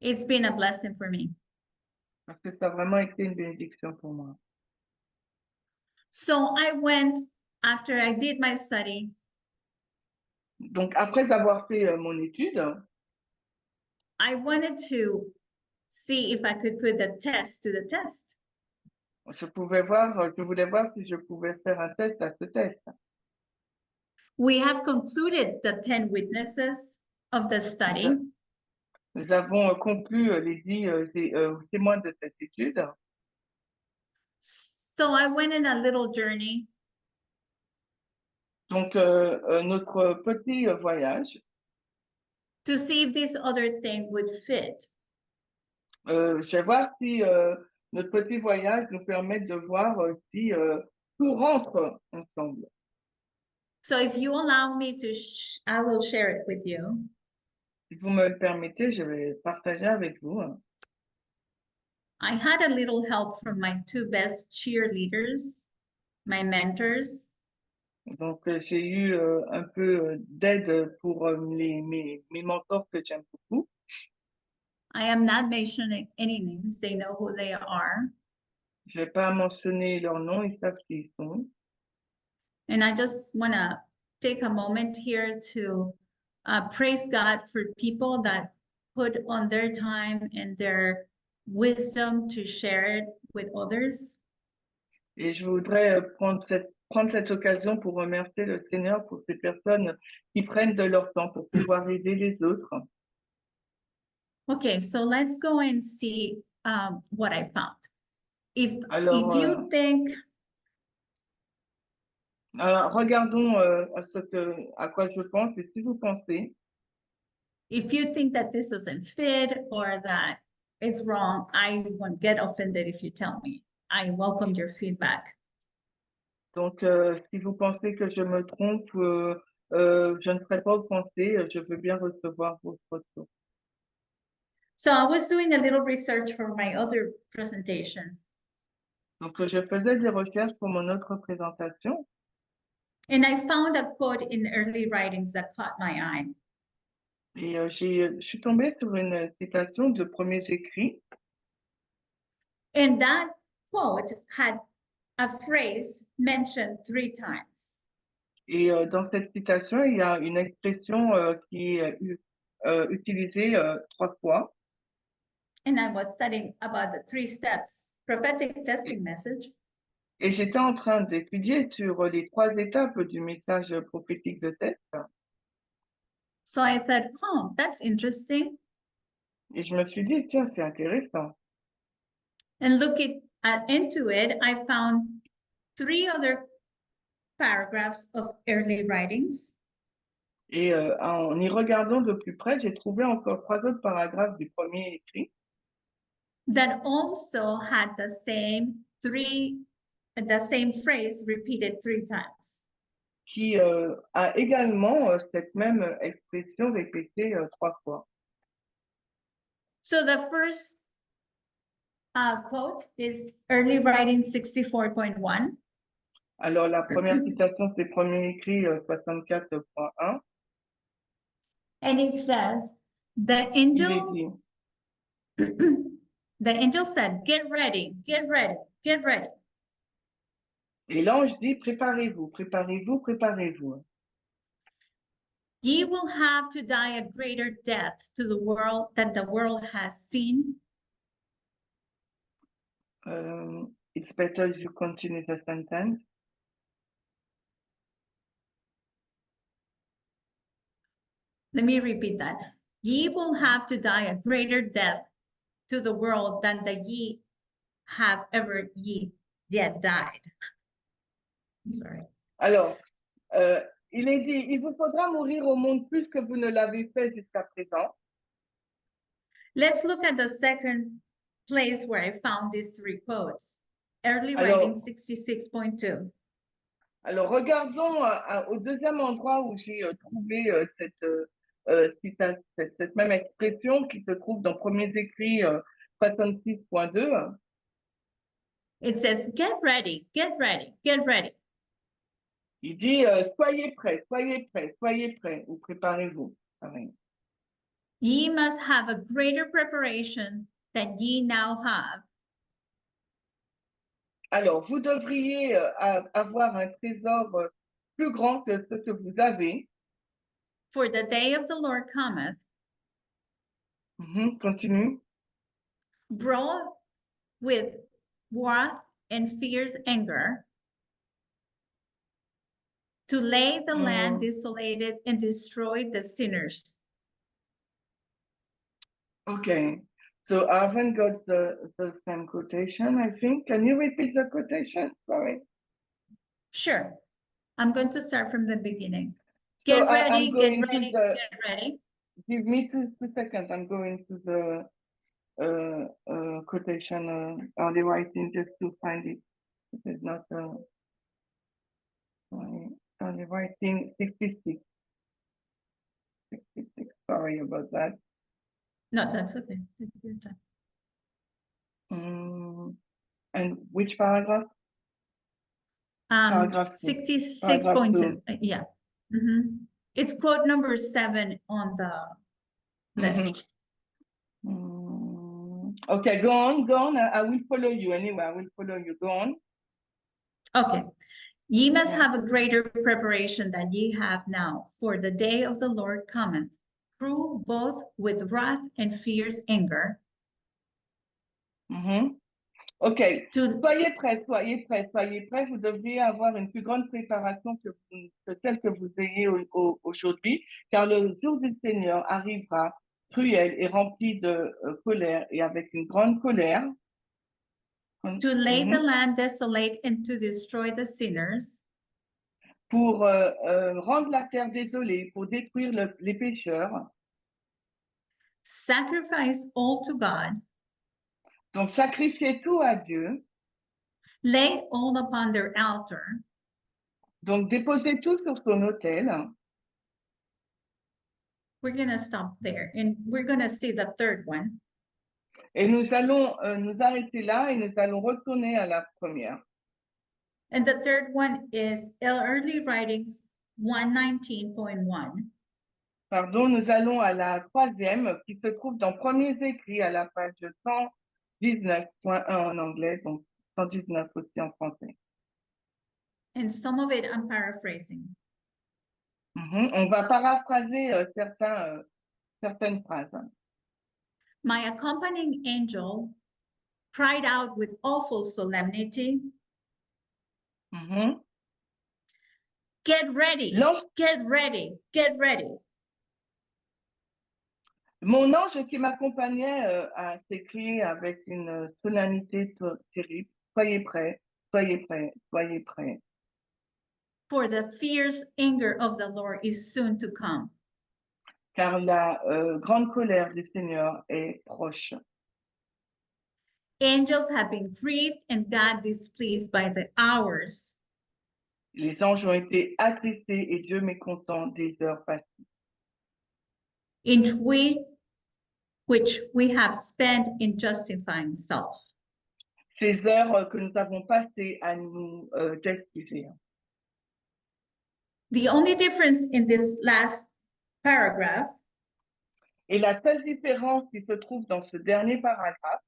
It's been a blessing for me. Parce que ça a vraiment été une bénédiction pour moi. So I went, after I did my study, Donc, après avoir fait mon étude, I wanted to see if I could put the test to the test. je voulais voir si je pouvais faire un test à ce test. We have concluded the 10 witnesses of the study. Nous avons conclu les 10 témoins de cette étude. So I went in a little journey Donc, notre petit voyage, to see if this other thing would fit. je vais voir si notre petit voyage nous permet de voir si tout rentre ensemble. So if you allow me to, I will share it with you. Si vous me le permettez, je vais partager avec vous. I had a little help from my two best cheerleaders, my mentors. Donc, j'ai eu un peu d'aide pour mes mentors que j'aime beaucoup. I am not mentioning any names. They know who they are. Je ne vais pas mentionner leur nom, ils savent qui ils sont. And I just want to take a moment here to praise God for people that put on their time and their wisdom to share it with others. Et je voudrais prendre cette occasion pour remercier le Seigneur pour ces personnes qui prennent de leur temps pour pouvoir aider les autres. Okay, so let's go and see what I found. If Alors, you think regardons à quoi je pense et si vous pensez that this doesn't fit or that it's wrong, I won't get offended if you tell me. I welcome your feedback. Donc, si vous pensez que je me trompe, je ne serai pas offensée, je veux bien recevoir votre retour. So I was doing a little research for my other presentation, Donc, je faisais des recherches pour mon autre présentation and I found a quote in early writings that caught my eye. et je suis tombée sur une citation de premiers écrits. And that quote had a phrase mentioned 3 times. Et dans cette citation, il y a une expression qui est utilisée 3 fois. And I was studying about the 3 steps prophetic testing message. Et j'étais en train d'étudier sur les 3 étapes du message prophétique de test. So I said, oh, that's interesting. Et je me suis dit, tiens, c'est intéressant. And looking into it, I found 3 other paragraphs of early writings. Et en y regardant de plus près, j'ai trouvé encore 3 autres paragraphes du premier écrit that also had the same phrase repeated 3 times. qui a également cette même expression répétée 3 fois. So the first quote is early writing 64.1. Alors, la première citation, c'est premier écrit 64.1. And it says, the Il est angel, dit, the angel said, get ready, get ready, get ready. et l'ange dit, préparez-vous, préparez-vous, préparez-vous. Ye will have to die a greater death to the world than the world has seen. It's better if you continue the sentence. Let me repeat that. Ye will have to die a greater death to the world than the ye have ever yet died. I'm sorry. Alors, il est dit, il vous faudra mourir au monde plus que vous ne l'avez fait jusqu'à présent. Let's look at the second place where I found these 3 quotes. Early Alors, writing 66.2. Alors, regardons au deuxième endroit où j'ai trouvé cette même expression qui se trouve dans Premiers Écrits 66.2. It says, get ready, get ready, get ready. Il dit soyez prêts, soyez prêts, soyez prêts, ou préparez-vous. Pareil. Ye must have a greater preparation than ye now have. Alors, vous devriez avoir un trésor plus grand que ce que vous avez. For the day of the Lord cometh. Continue. Brought with wrath and fierce anger, to lay the land desolated and destroy the sinners. Okay, so I haven't got the same quotation, I think. Can you repeat the quotation? Sorry. Sure. I'm going to start from the beginning. So Get ready, get going ready, to the, get ready. Give me two seconds. I'm going to the quotation on the writing just to find it. It is not. I'm writing 66. 66. Sorry about that. No, that's okay. Take your time. And which paragraph? Paragraph 2. 66.2, yeah. Mhm. It's quote number 7 on the list. Okay, go on. I will follow you anyway. I will follow you. Go on. Okay. Ye must Yeah. have a greater preparation than ye have now, for the day of the Lord cometh, true both with wrath and fierce anger. Ok, To, soyez prêts. Vous devriez avoir une plus grande préparation que celle que vous ayez aujourd'hui, car le jour du Seigneur arrivera cruel et rempli de colère et avec une grande colère. to lay the land desolate and to destroy the sinners. Pour rendre la terre désolée, pour détruire les pécheurs. Sacrifice all to God. Donc, sacrifier tout à Dieu. Lay all upon their altar. Donc, déposer tout sur son autel. We're going to stop there and we're going to see the third one. Et nous allons nous arrêter là et nous allons retourner à la première. And the third one is Early Writings 119.1. Pardon, nous allons à la troisième qui se trouve dans Premiers Écrits à la page 119.1 en anglais, donc 119 aussi en français. And some of it I'm paraphrasing. On va paraphraser certaines phrases. My accompanying angel cried out with awful solemnity, Get ready, get ready, get ready. Mon ange qui m'accompagnait a s'écrié avec une solennité terrible, soyez prêts, soyez prêts, soyez prêts. For the fierce anger of the Lord is soon to come. Car la grande colère du Seigneur est proche. Angels have been grieved and God displeased by the hours. Les anges ont été attristés et Dieu mécontent des heures passées. In which we have spent in justifying self. Ces heures que nous avons passées à nous justifier. The only difference in this last paragraph Et la seule différence qui se trouve dans ce dernier paragraphe,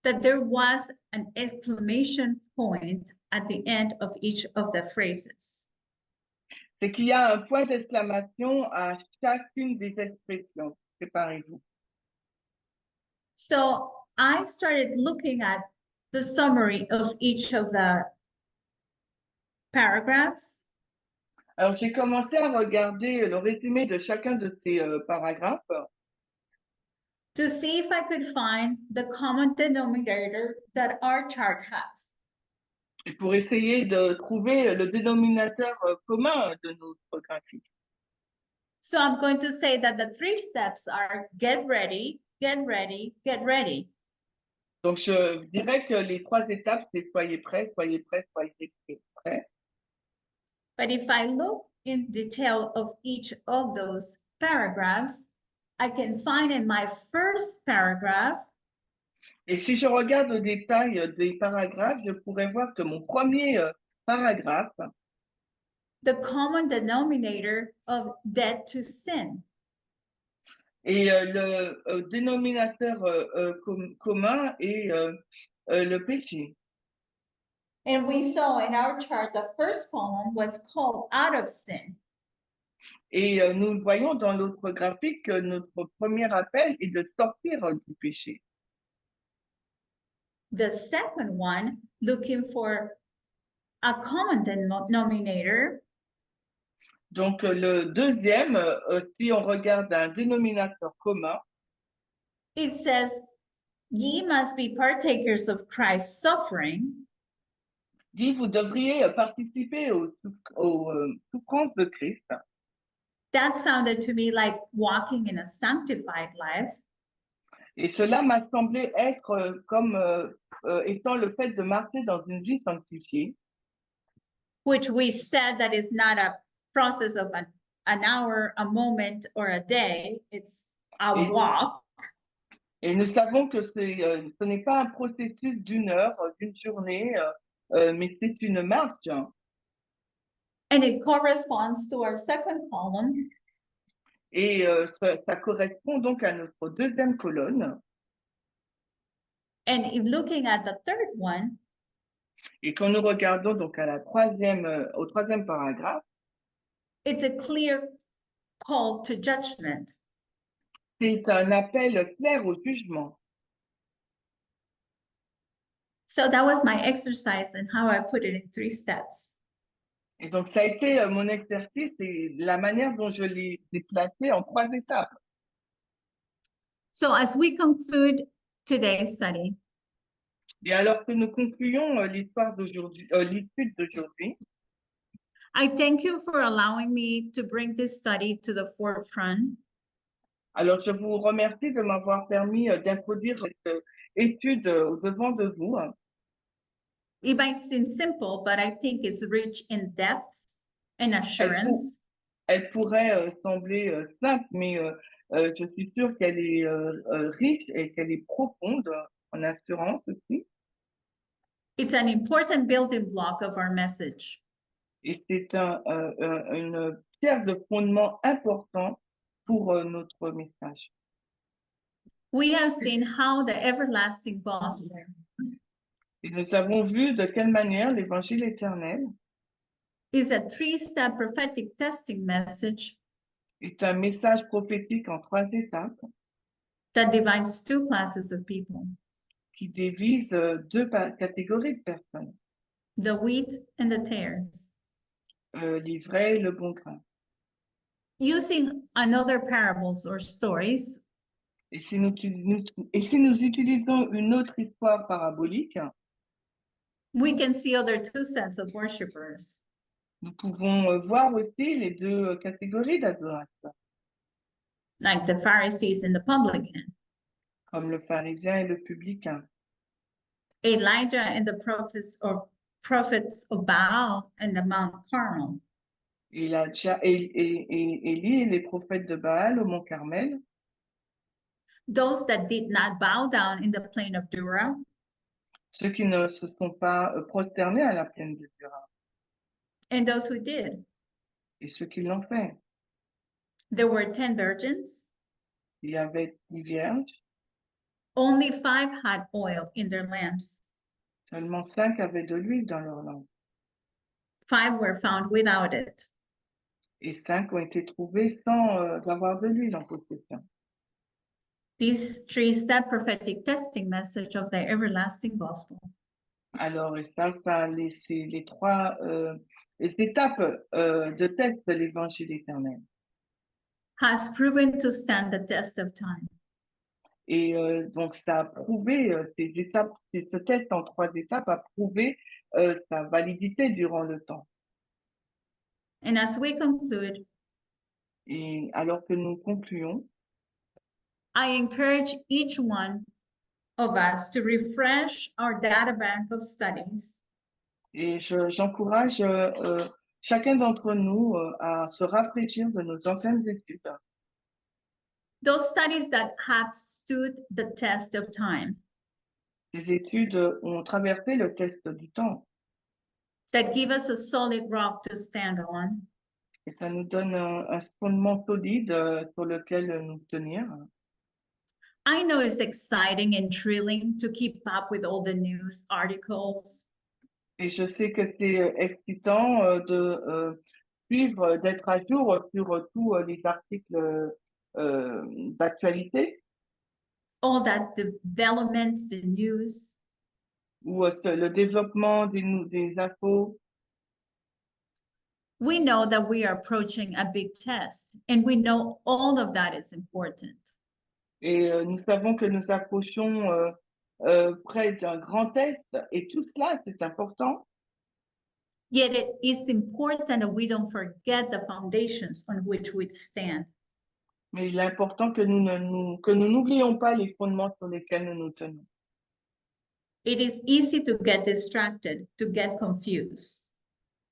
that there was an exclamation point at the end of each of the phrases. c'est qu'il y a un point d'exclamation à chacune des expressions. Préparez-vous. So I started looking at the summary of each of the paragraphs. Alors, j'ai commencé à regarder le résumé de chacun de ces paragraphes to see if I could find the common denominator that our chart has. pour essayer de trouver le dénominateur commun de notre graphique. So I'm going to say that the 3 steps are get ready, get ready, get ready. Donc, je dirais que les 3 étapes, c'est soyez prêts, soyez prêts, soyez prêts. But if I look in detail of each of those paragraphs, I can find in my first paragraph. Et si je regarde au détail des paragraphes, je pourrais voir que mon premier paragraphe, the common denominator of death to sin. Et le dénominateur commun est le péché. And we saw in our chart, the first column was called out of sin. Et nous voyons dans l'autre graphique que notre premier appel est de sortir du péché. The second one, looking for a common denominator. Donc, le deuxième, si on regarde un dénominateur commun, it says, ye must be partakers of Christ's suffering. Dit, vous devriez participer aux souffrances de Christ. That sounded to me like walking in a sanctified life. Et cela m'a semblé être comme étant le fait de marcher dans une vie sanctifiée. which we said that is not a process of an hour, a moment, or a day. It's a Et- walk. Et nous savons que ce n'est pas un processus d'une heure, d'une journée, mais c'est une marche. And it corresponds to our second column, Et ça correspond donc à notre deuxième colonne. and in looking at the third one, Et quand nous regardons donc à au troisième paragraphe, it's a clear call to judgment. c'est un appel clair au jugement. So that was my exercise and how I put it in 3 steps. Et donc, ça a été mon exercice et la manière dont je l'ai placé en 3 étapes. So as we conclude today's study, Et alors que nous concluons l'histoire d'aujourd'hui, l'étude d'aujourd'hui, I thank you for allowing me to bring this study to the forefront. alors je vous remercie de m'avoir permis d'introduire cette étude au devant de vous. It might seem simple, but I think it's rich in depth and assurance. Elle pourrait sembler simple, mais je suis sûre qu'elle est riche et qu'elle est profonde en assurance aussi. It's an important building block of our message. Et c'est une pierre de fondement important pour notre message. We have seen how the everlasting gospel Et nous avons vu de quelle manière l'évangile éternel is a 3-step prophetic testing message est un message prophétique en 3 étapes that divides 2 classes of people, qui divise 2 catégories de personnes, the wheat and the tares. l'ivraie et le bon grain. Using another parables or stories, Et si nous utilisons une autre histoire parabolique, we can see other 2 sets of worshipers. nous pouvons voir aussi les 2 catégories d'adorateurs, Like the Pharisees and the publican, comme le pharisien et le publicain, Elijah and the prophets of Baal and the Mount Carmel, Élie et les prophètes de Baal au mont Carmel, those that did not bow down in the plain of Dura, ceux qui ne se sont pas prosternés à la plaine de Dura, and those who did. et ceux qui l'ont fait. There were 10 virgins. Il y avait 10 vierges, Only 5 had oil in their lamps. seulement 5 avaient de l'huile dans leur lampe, 5 were found without it. et 5 ont été trouvés sans avoir de l'huile en possession. This 3-step prophetic testing message of the everlasting gospel Alors, et ça c'est les 3 les étapes de test de l'évangile éternel. has proven to stand the test of time. Et donc, ça a prouvé, ce test en 3 étapes a prouvé sa validité durant le temps. And as we conclude, Et alors que nous concluons, I encourage each one of us to refresh our data bank of studies et j'encourage chacun d'entre nous à se rafraîchir de nos anciennes études, those studies that have stood the test of time, ces études ont traversé le test du temps, that give us a solid rock to stand on, et ça nous donne un fondement solide sur lequel nous tenir. I know it's exciting and thrilling to keep up with all the news articles, Et je sais que c'est excitant de suivre, d'être à jour sur tous les articles d'actualité all that development, the news. ou le développement des infos. We know that we are approaching a big test, and we know all of that is important. Et nous savons que nous approchons près d'un grand test et tout cela, c'est important. Yet it is important that we don't forget the foundations on which we stand. Mais il est important que nous n'oublions pas les fondements sur lesquels nous nous tenons. It is easy to get distracted, to get confused.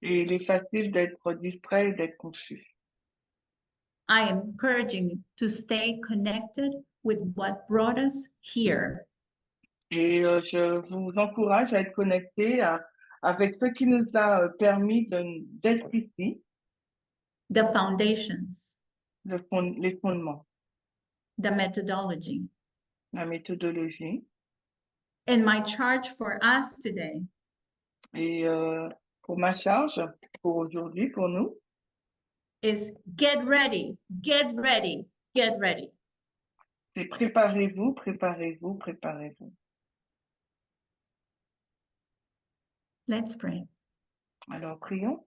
Et il est facile d'être distrait et d'être confus. I am encouraging you to stay connected with what brought us here. Et je vous encourage à être connectés avec ce qui nous a permis d'être ici, The foundations, les fondements, the methodology. la méthodologie. And my charge for us today Et pour ma charge, pour aujourd'hui, pour nous, is get ready, get ready, get ready. c'est préparez-vous, préparez-vous, préparez-vous. Let's pray. Alors, prions.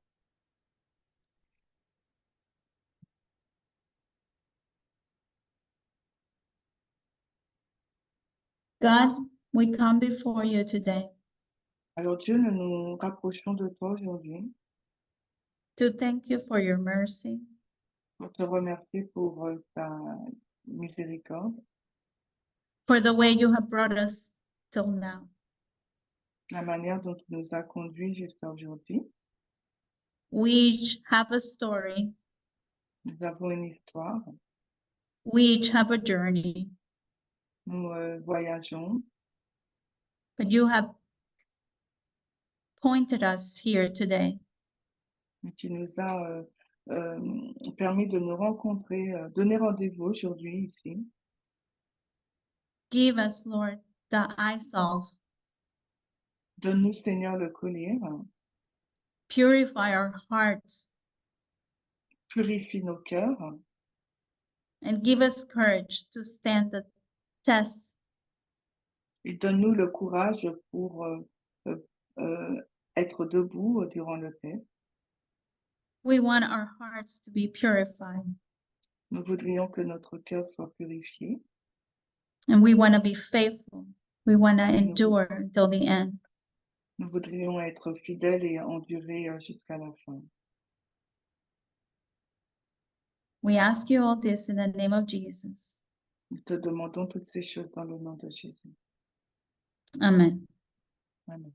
God, we come before you today Alors, Dieu, nous nous rapprochons de toi aujourd'hui to thank you for your mercy, pour te remercier pour ta miséricorde, for the way you have brought us till now. la manière dont tu nous as conduits jusqu'à aujourd'hui. We each have a story. Nous avons une histoire, We each have a journey, nous voyageons, but you have pointed us here today. et tu nous as permis de nous rencontrer, donner rendez-vous aujourd'hui ici. Give us, Lord, the eye salve. Donne-nous, Seigneur, le collier, Purify our hearts purifie nos cœurs and give us courage to stand the test. et donne-nous le courage pour être debout durant le test. We want our hearts to be purified Nous voudrions que notre cœur soit purifié. and we want to be faithful. We want to endure until the end. Nous voudrions être fidèles et endurer jusqu'à la fin. We ask you all this in the name of Jesus. Nous te demandons toutes ces choses dans le nom de Jésus. Amen. Amen.